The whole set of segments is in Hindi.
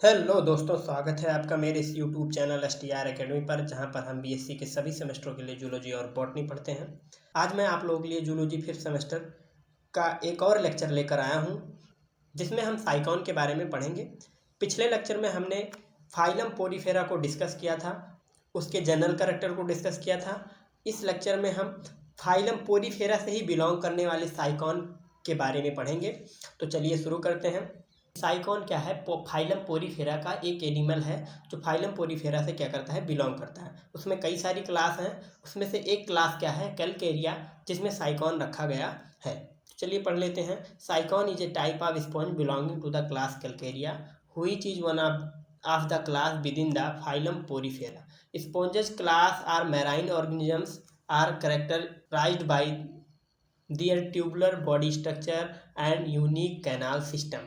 हेलो दोस्तों, स्वागत है आपका मेरे इस यूट्यूब चैनल STR एकेडमी पर, जहां पर हम बीएससी के सभी सेमेस्टरों के लिए जूलॉजी और बॉटनी पढ़ते हैं। आज मैं आप लोगों के लिए जूलॉजी फिफ्थ सेमेस्टर का एक और लेक्चर लेकर आया हूं, जिसमें हम साइकॉन के बारे में पढ़ेंगे। पिछले लेक्चर में हमने फाइलम पोरीफेरा को डिस्कस किया था, उसके जनरल कैरेक्टर को डिस्कस किया था। इस लेक्चर में हम फाइलम पोरीफेरा से ही बिलोंग करने वाले साइकॉन के बारे में पढ़ेंगे। तो चलिए शुरू करते हैं। साइकॉन क्या है? फाइलम पोरीफेरा का एक एनिमल है जो फाइलम पोरीफेरा से क्या करता है, बिलोंग करता है। उसमें कई सारी क्लास हैं, उसमें से एक क्लास क्या है, कैलकेरिया, जिसमें साइकॉन रखा गया है। चलिए पढ़ लेते हैं। Sycon is a type of sponge belonging to the class Calcarea which is one of the class within the phylum Porifera. Sponges class are marine organisms are characterised by their tubular body structure and unique canal system.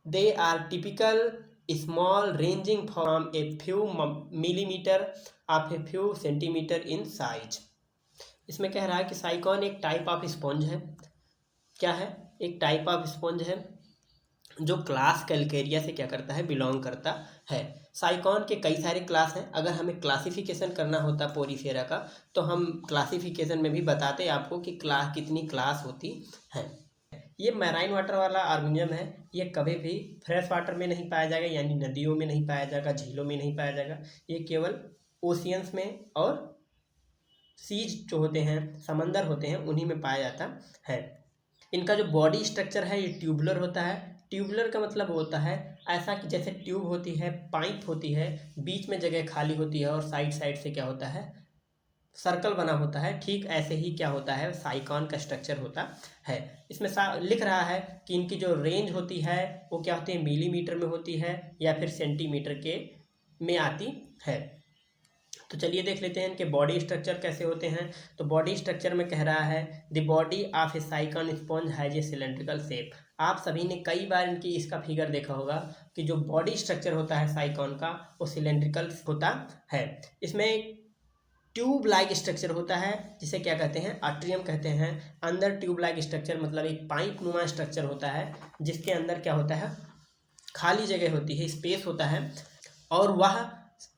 They are typical small, ranging from a few millimeter of a few centimeter in size. इसमें कह रहा है कि साइकॉन एक टाइप ऑफ स्पॉन्ज है। क्या है? एक टाइप ऑफ स्पॉन्ज है जो क्लास कैलकेरिया से क्या करता है, बिलोंग करता है। साइकॉन के कई सारे क्लास हैं। अगर हमें क्लासिफिकेशन करना होता पोरीफेरा का, तो हम क्लासिफिकेशन में भी बताते आपको कि क्लास कितनी क्लास होती है। ये मैराइन वाटर वाला ऑर्गेनिज्म है। ये कभी भी फ्रेश वाटर में नहीं पाया जाएगा, यानी नदियों में नहीं पाया जाएगा, झीलों में नहीं पाया जाएगा। ये केवल ओशियंस में और सीज जो होते हैं, समंदर होते हैं, उन्हीं में पाया जाता है। इनका जो बॉडी स्ट्रक्चर है, ये ट्यूबुलर होता है। ट्यूबुलर का मतलब होता है ऐसा कि जैसे ट्यूब होती है, पाइप होती है, बीच में जगह खाली होती है और साइड साइड से क्या होता है, सर्कल बना होता है। ठीक ऐसे ही क्या होता है, साइकॉन का स्ट्रक्चर होता है। इसमें लिख रहा है कि इनकी जो रेंज होती है वो क्या होती है, मिलीमीटर में होती है या फिर सेंटीमीटर के में आती है। तो चलिए देख लेते हैं इनके बॉडी स्ट्रक्चर कैसे होते हैं। तो बॉडी स्ट्रक्चर में कह रहा है the body of A साइकॉन sponge has a cylindrical shape. आप सभी ने कई बार इनकी इसका फिगर देखा होगा कि जो बॉडी स्ट्रक्चर होता है साइकॉन का, वो सिलेंड्रिकल होता है। इसमें एक ट्यूब लाइक स्ट्रक्चर होता है, जिसे क्या कहते हैं, आट्रियम कहते हैं। अंदर ट्यूब लाइक स्ट्रक्चर मतलब एक पाइप नुमा स्ट्रक्चर होता है, जिसके अंदर क्या होता है, खाली जगह होती है, स्पेस होता है। और वह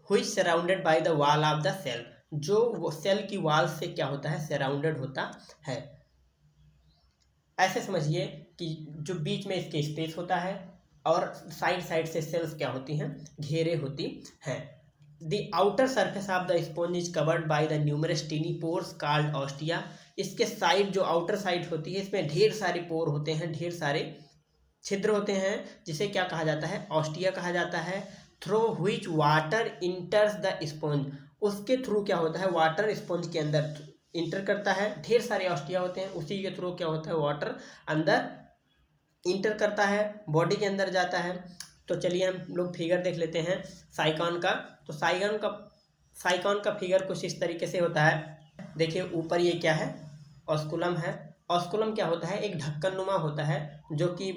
हुई surrounded by the wall of the cell, जो वो सेल की वॉल से क्या होता है, सराउंडेड होता है। ऐसे समझिए कि जो बीच में इसके स्पेस होता है और साइड साइड से सेल्स क्या होती हैं, घेरे होती हैं। The outer surface of the sponge is covered by the numerous tiny pores called ostia. इसके साइड, जो आउटर साइड होती है, इसमें ढेर सारे पोर होते हैं, ढेर सारे छिद्र होते हैं, जिसे क्या कहा जाता है, ऑस्टिया कहा जाता है। Through which water इंटर्स the sponge, उसके थ्रू क्या होता है, वाटर स्पॉन्ज के अंदर इंटर करता है। ढेर सारे ऑस्टिया होते हैं, उसी के थ्रू क्या होता है, वाटर अंदर इंटर करता है, बॉडी के अंदर जाता है। तो चलिए हम लोग फिगर देख लेते हैं साइकॉन का। तो साइकॉन का फिगर कुछ इस तरीके से होता है। देखिए ऊपर ये क्या है, ऑस्कुलम है। ऑस्कुलम क्या होता है, एक ढक्कन नुमा होता है, जो कि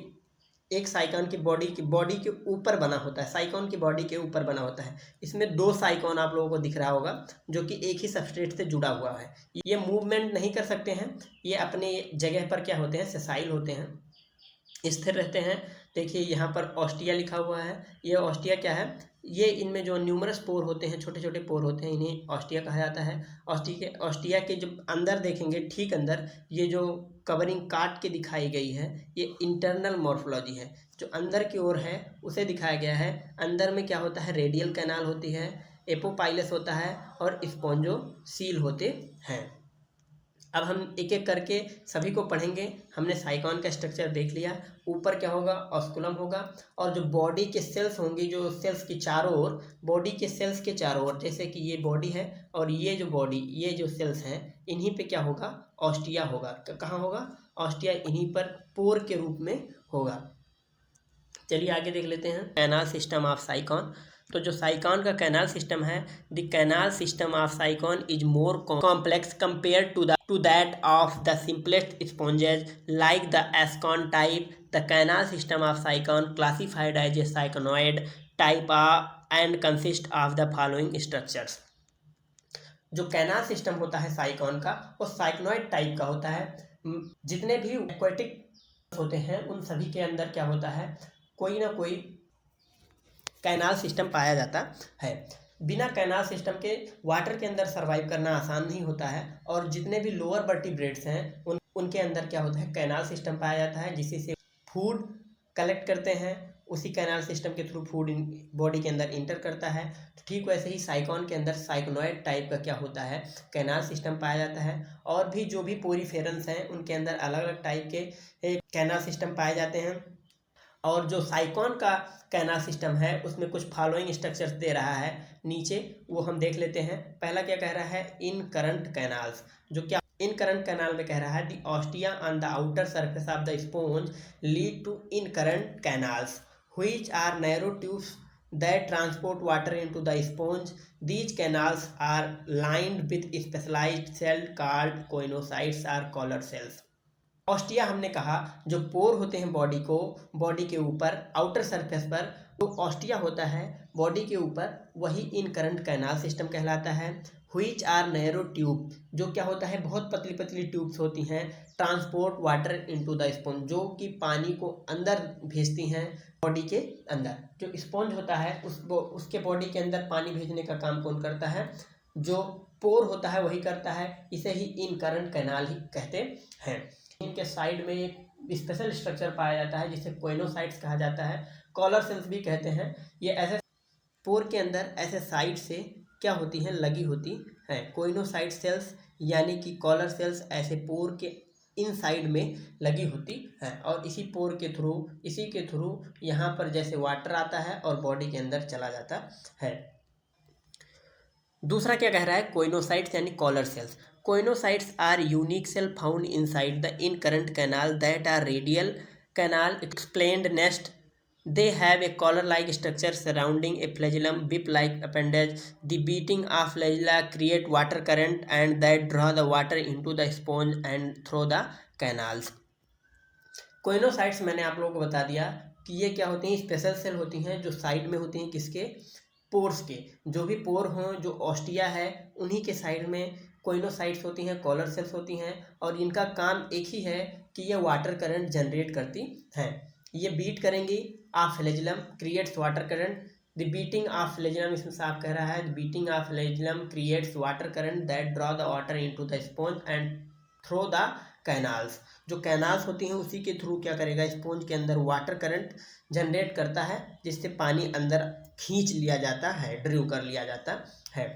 एक साइकॉन की बॉडी के ऊपर बना होता है, साइकॉन की बॉडी के ऊपर बना होता है। इसमें दो साइकॉन आप लोगों को दिख रहा होगा, जो कि एक ही सबस्ट्रेट से जुड़ा हुआ है। ये मूवमेंट नहीं कर सकते हैं, ये अपने जगह पर क्या होते हैं, सेसाइल होते हैं, स्थिर रहते हैं। देखिए यहाँ पर ऑस्टिया लिखा हुआ है। ये ऑस्टिया क्या है, ये इनमें जो न्यूमरस पोर होते हैं, छोटे छोटे पोर होते हैं, इन्हें ऑस्टिया कहा जाता है। ऑस्टिया के जब अंदर देखेंगे, ठीक अंदर, ये जो कवरिंग काट के दिखाई गई है, ये इंटरनल मॉर्फोलॉजी है। जो अंदर की ओर है उसे दिखाया गया है। अंदर में क्या होता है, रेडियल कैनाल होती है, एपोपाइलस होता है और स्पॉन्जोसील होते हैं। अब हम एक एक करके सभी को पढ़ेंगे। हमने साइकॉन का स्ट्रक्चर देख लिया। ऊपर क्या होगा, ऑस्कुलम होगा, और जो बॉडी के सेल्स होंगे, जो सेल्स की चारों ओर, बॉडी के सेल्स के चारों ओर, जैसे कि ये बॉडी है और ये जो बॉडी, ये जो सेल्स हैं, इन्हीं पे क्या होगा, ऑस्टिया होगा। कहाँ होगा, ऑस्टिया इन्हीं पर पोर के रूप में होगा। चलिए आगे देख लेते हैं कैनाल सिस्टम ऑफ साइकॉन। तो जो साइकॉन का कैनाल सिस्टम है, the canal system of Sycon is more complex compare to that of the simplest sponges like the Ascon type. The canal system of Sycon classified as a syconoid type and consist of the following structures. जो कैनाल सिस्टम होता है साइकॉन का, वो साइक्नॉइड टाइप का होता है। जितने भी एक्वेटिक होते हैं, उन सभी के अंदर क्या होता है, कोई ना कोई कैनाल सिस्टम पाया जाता है। बिना कैनाल सिस्टम के वाटर के अंदर सर्वाइव करना आसान नहीं होता है, और जितने भी लोअर वर्टिब्रेट्स हैं उनके अंदर क्या होता है, कैनाल सिस्टम पाया जाता है, जिससे से फूड कलेक्ट करते हैं, उसी कैनाल सिस्टम के थ्रू फूड बॉडी के अंदर इंटर करता है। तो ठीक वैसे ही साइकॉन के अंदर साइक्नोइड टाइप का क्या होता है, कैनाल सिस्टम पाया जाता है। और भी जो भी पोरीफेरन्स हैं उनके अंदर अलग अलग टाइप के कैनाल सिस्टम पाए जाते हैं। और जो साइकॉन का कैनाल सिस्टम है उसमें कुछ फॉलोइंग स्ट्रक्चर्स दे रहा है नीचे, वो हम देख लेते हैं। पहला क्या कह रहा है, इन करंट कैनाल्स, जो क्या इन करंट कैनाल में कह रहा है the ostia on the outer surface of the sponge lead to incurrent canals which are narrow tubes that transport water into the sponge. These canals are lined with specialized cells called coinocytes or collar cells. Ostia हमने कहा जो पोर होते हैं बॉडी के ऊपर आउटर सरफेस पर, जो ऑस्टिया होता है बॉडी के ऊपर, वही इन करंट कैनाल सिस्टम कहलाता है। व्हिच आर नैरो ट्यूब, जो क्या होता है, बहुत पतली पतली ट्यूब्स होती हैं, transport water into the sponge, जो कि पानी को अंदर भेजती हैं बॉडी के अंदर। जो स्पॉन्ज होता है उसके बॉडी के अंदर पानी भेजने का काम कौन करता है, जो पोर होता है वही करता है। इसे ही इन करंट कैनाल ही कहते हैं। इनके साइड में एक स्पेशल स्ट्रक्चर पाया जाता है जिसे कोइनोसाइट्स कहा जाता है, कॉलर सेल्स भी कहते हैं। ये ऐसे पोर के अंदर ऐसे साइड से क्या होती हैं, लगी होती हैं कोइनोसाइट सेल्स, यानी कि कॉलर सेल्स ऐसे पोर के इनसाइड में लगी होती है। और इसी के थ्रू यहाँ पर जैसे वाटर आता है और बॉडी के अंदर चला जाता है। दूसरा क्या कह रहा है, कोइनोसाइट्स यानी collar cells. Coinocytes are unique cell found inside the incurrent canal that are radial canal explained nest. They have a collar-like structure surrounding a flagellum, whip-like appendage. The beating of flagella create water current and that draw the water into the sponge and through the canals. Coenocytes मैंने आप लोगों को बता दिया कि ये क्या होती हैं, स्पेशल सेल होती हैं जो साइड में होती हैं, किसके, पोर्स के। जो भी पोर हों, जो ऑस्टिया है उन्हीं के साइड में कोइनोसाइट्स होती हैं, कॉलर सेल्स होती हैं, और इनका काम एक ही है कि ये वाटर करंट जनरेट करती हैं। ये बीट करेंगी of flagellum creates water current. The beating of flagellum, इसमें साफ कह रहा है, the beating of flagellum creates water current that draw the water into the sponge and throw the canals. जो कैनाल्स होती हैं उसी के थ्रू क्या करेगा, स्पॉन्ज के अंदर वाटर करंट जनरेट करता है, जिससे पानी अंदर खींच लिया जाता है, ड्रिव कर लिया जाता है।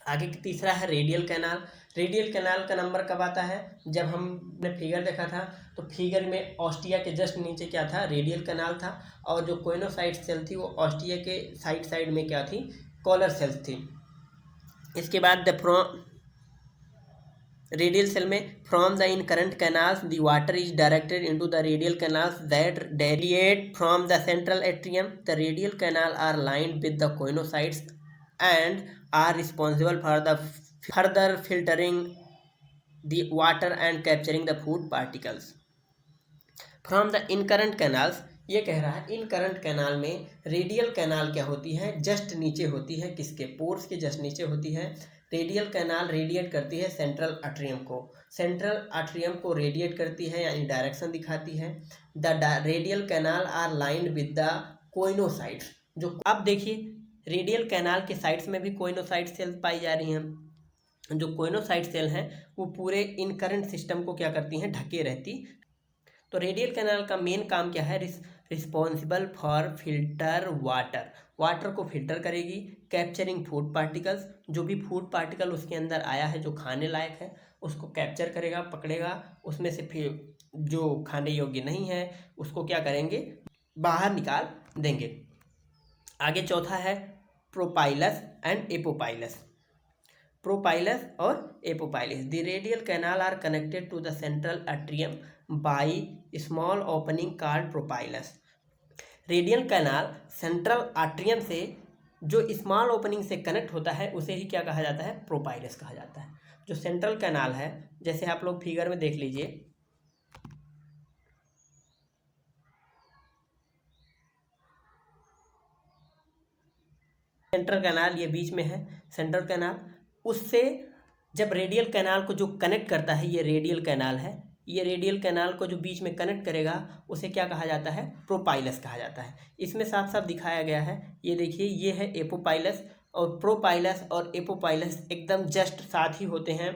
आगे तीसरा है रेडियल कैनाल। रेडियल कैनाल का नंबर कब आता है, जब हमने फिगर देखा था तो फिगर में ऑस्टिया के जस्ट नीचे क्या था, रेडियल कैनाल था, और जो कोइनोसाइट सेल थी वो ऑस्टिया के साइड में क्या थी, कॉलर सेल्स थी। इसके बाद रेडियल सेल में from the incurrent canals the water is directed into the radial canals that deviate from the central atrium. The radial canal are lined with the choanocytes and are responsible for the further filtering the water and capturing the food particles from the incurrent canals। ये कह रहा है इनकरंट कैनाल में रेडियल कैनाल क्या होती है, जस्ट नीचे होती है, किसके, पोर्स के जस्ट नीचे होती है। रेडियल कैनाल रेडिएट करती है सेंट्रल एट्रियम को रेडिएट करती है, यानी डायरेक्शन दिखाती है। The radial canal are lined with the choanocytes. जो अब देखिए रेडियल कैनाल के साइड्स में भी कोइनोसाइट सेल्स पाई जा रही हैं। जो कोइनोसाइट सेल हैं वो पूरे इनकरंट सिस्टम को क्या करती हैं, ढके रहती। तो रेडियल कैनाल का मेन काम क्या है, रिस्पॉन्सिबल फॉर फिल्टर वाटर को फिल्टर करेगी, कैप्चरिंग फूड पार्टिकल्स, जो भी फूड पार्टिकल उसके अंदर आया है जो खाने लायक है उसको कैप्चर करेगा, पकड़ेगा, उसमें से फिर जो खाने योग्य नहीं है उसको क्या करेंगे, बाहर निकाल देंगे। आगे चौथा है प्रोपाइलस एंड एपोपाइलस। प्रोपाइलस और apopyles, the radial canal are connected to the central atrium by small opening called prosopyles. Radial canal central atrium से जो स्मॉल ओपनिंग से कनेक्ट होता है उसे ही क्या कहा जाता है, प्रोपाइलस कहा जाता है। जो सेंट्रल कैनाल है, जैसे आप लोग फिगर में देख लीजिए, सेंट्रल कैनाल ये बीच में है, सेंट्रल कैनाल, उससे जब रेडियल कैनाल को जो कनेक्ट करता है ये रेडियल कैनाल है, ये रेडियल कैनाल को जो बीच में कनेक्ट करेगा उसे क्या कहा जाता है, प्रोपाइलस कहा जाता है। इसमें साफ साफ दिखाया गया है, ये देखिए ये है एपोपाइलस और प्रोपाइलस और एपोपाइलस एकदम जस्ट साथ ही होते हैं।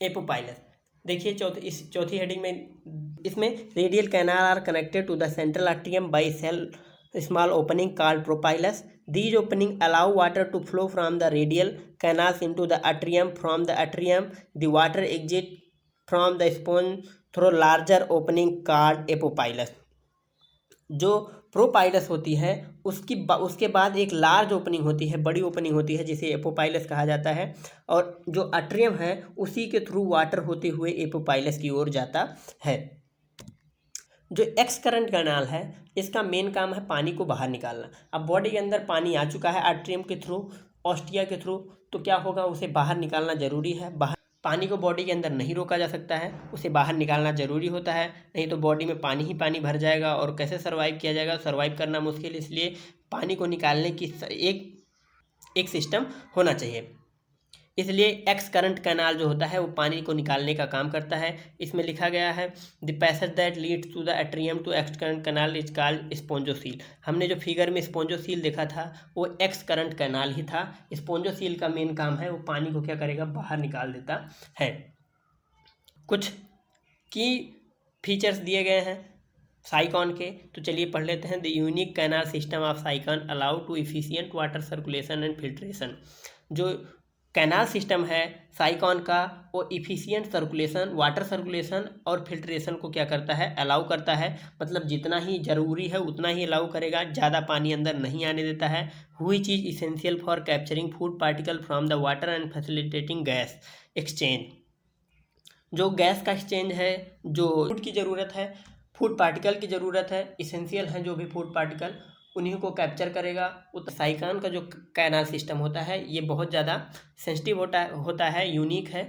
एपोपाइलस देखिए इस चौथी हेडिंग में इसमें radial canal are connected to the central atrium by cell small opening called propylus. These opening allow water to flow from the radial canals into the atrium. From the atrium, the water exit from the sponge through larger opening called apopylus. जो प्रोपाइलस होती है उसके बाद एक लार्ज ओपनिंग होती है, बड़ी ओपनिंग होती है जिसे एपोपाइलस कहा जाता है, और जो अट्रियम है उसी के थ्रू वाटर होते हुए एपोपाइलस की ओर जाता है। जो एक्स करंट कैनाल है इसका मेन काम है पानी को बाहर निकालना। अब बॉडी के अंदर पानी आ चुका है आर्टरियम के थ्रू, ऑस्टिया के थ्रू, तो क्या होगा, उसे बाहर निकालना जरूरी है। बाहर पानी को बॉडी के अंदर नहीं रोका जा सकता है, उसे बाहर निकालना जरूरी होता है, नहीं तो बॉडी में पानी ही पानी भर जाएगा और कैसे सर्वाइव किया जाएगा, सर्वाइव करना मुश्किल। इसलिए पानी को निकालने की एक सिस्टम होना चाहिए। इसलिए एक्स करंट कैनाल जो होता है वो पानी को निकालने का काम करता है। इसमें लिखा गया है the passage that leads to the atrium to excurrent canal is called spongocoel. हमने जो फिगर में स्पोंजोसील देखा था वो एक्स करंट कैनाल ही था। स्पोंजोसील का मेन काम है वो पानी को क्या करेगा, बाहर निकाल देता है। कुछ की फीचर्स दिए गए हैं साइकॉन के, तो चलिए पढ़ लेते हैं। The unique canal system of Sycon allow to efficient water circulation and filtration. जो कैनाल सिस्टम है साइकॉन का वो इफिशिएंट सर्कुलेशन, वाटर सर्कुलेशन और फिल्ट्रेशन को क्या करता है, अलाउ करता है। मतलब जितना ही ज़रूरी है उतना ही अलाउ करेगा, ज़्यादा पानी अंदर नहीं आने देता है। हुई चीज़ essential for capturing food particle from the water and facilitating gas exchange. जो गैस का एक्सचेंज है, जो फूड की ज़रूरत है, फूड पार्टिकल की ज़रूरत है, इसेंशियल हैं जो भी फूड पार्टिकल, उन्हीं को कैप्चर करेगा। साइकॉन का जो कैनाल सिस्टम होता है ये बहुत ज़्यादा सेंसिटिव होता है, यूनिक है।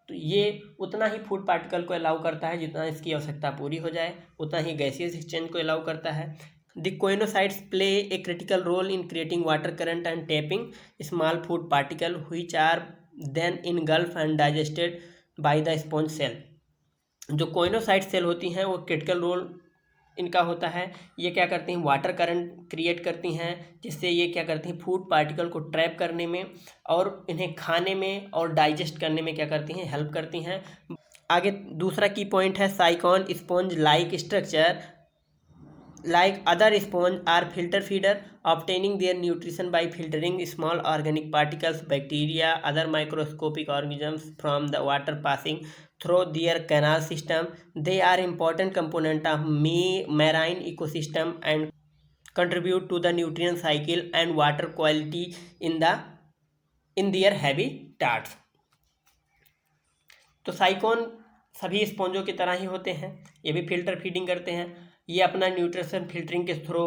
तो ये उतना ही फूड पार्टिकल को अलाउ करता है जितना इसकी आवश्यकता पूरी हो जाए, उतना ही गैसियस एक्सचेंज को अलाउ करता है। The choanocytes play a critical role in creating water current and tapping small food particle which are then engulf and digested by the sponge cell. जो कोइनोसाइट सेल होती हैं वो क्रिटिकल रोल इनका होता है। ये क्या करती हैं, वाटर करंट क्रिएट करती हैं, जिससे ये क्या करती हैं, फूड पार्टिकल को ट्रैप करने में और इन्हें खाने में और डाइजेस्ट करने में क्या करती हैं, हेल्प करती हैं। आगे दूसरा की पॉइंट है साइकॉन sponge like structure like other sponge are filter feeder, obtaining their nutrition by filtering small organic particles, bacteria, other microscopic organisms from the water passing through their canal system. They are important component of marine ecosystem and contribute to the nutrient cycle and water quality in their habitats. तो साइकॉन सभी स्पॉन्जों की तरह ही होते हैं, ये भी फिल्टर फीडिंग करते हैं। ये अपना न्यूट्रिशन फिल्टरिंग के थ्रू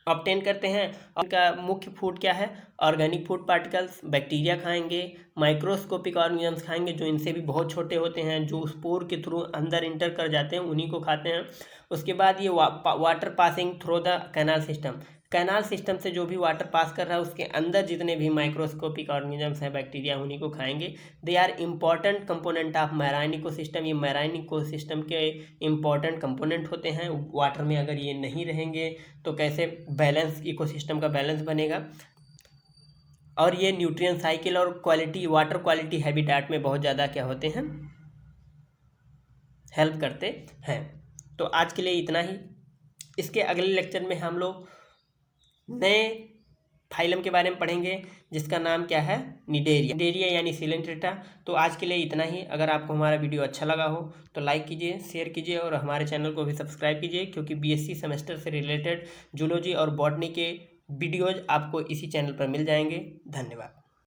ऑब्टेन करते हैं। उनका मुख्य फूड क्या है, ऑर्गेनिक फूड पार्टिकल्स, बैक्टीरिया खाएंगे, माइक्रोस्कोपिक ऑर्गेनिजम्स खाएंगे जो इनसे भी बहुत छोटे होते हैं, जो स्पोर के थ्रू अंदर इंटर कर जाते हैं, उन्हीं को खाते हैं। उसके बाद ये water passing through the canal system. Canal system से जो भी वाटर पास कर रहा है उसके अंदर जितने भी माइक्रोस्कोपिक ऑर्गेनिजम्स हैं, बैक्टीरिया, उन्हीं को खाएंगे। They are important component of marine ecosystem. ये मैराइन इकोसिस्टम के इम्पॉर्टेंट कंपोनेंट होते हैं। वाटर में अगर ये नहीं रहेंगे तो कैसे बैलेंस, इकोसिस्टम का बैलेंस बनेगा। और ये न्यूट्रिएंट साइकिल और क्वालिटी, वाटर क्वालिटी हैबिटेट में बहुत ज़्यादा क्या होते हैं, हेल्प करते हैं। तो आज के लिए इतना ही। इसके अगले लेक्चर में हम लोग नए फाइलम के बारे में पढ़ेंगे जिसका नाम क्या है, निडेरिया यानी सिलेंट्रेटा। तो आज के लिए इतना ही। अगर आपको हमारा वीडियो अच्छा लगा हो तो लाइक कीजिए, शेयर कीजिए और हमारे चैनल को भी सब्सक्राइब कीजिए, क्योंकि बीएससी सेमेस्टर से रिलेटेड जूलॉजी और बॉटनी के वीडियोज़ आपको इसी चैनल पर मिल जाएंगे। धन्यवाद।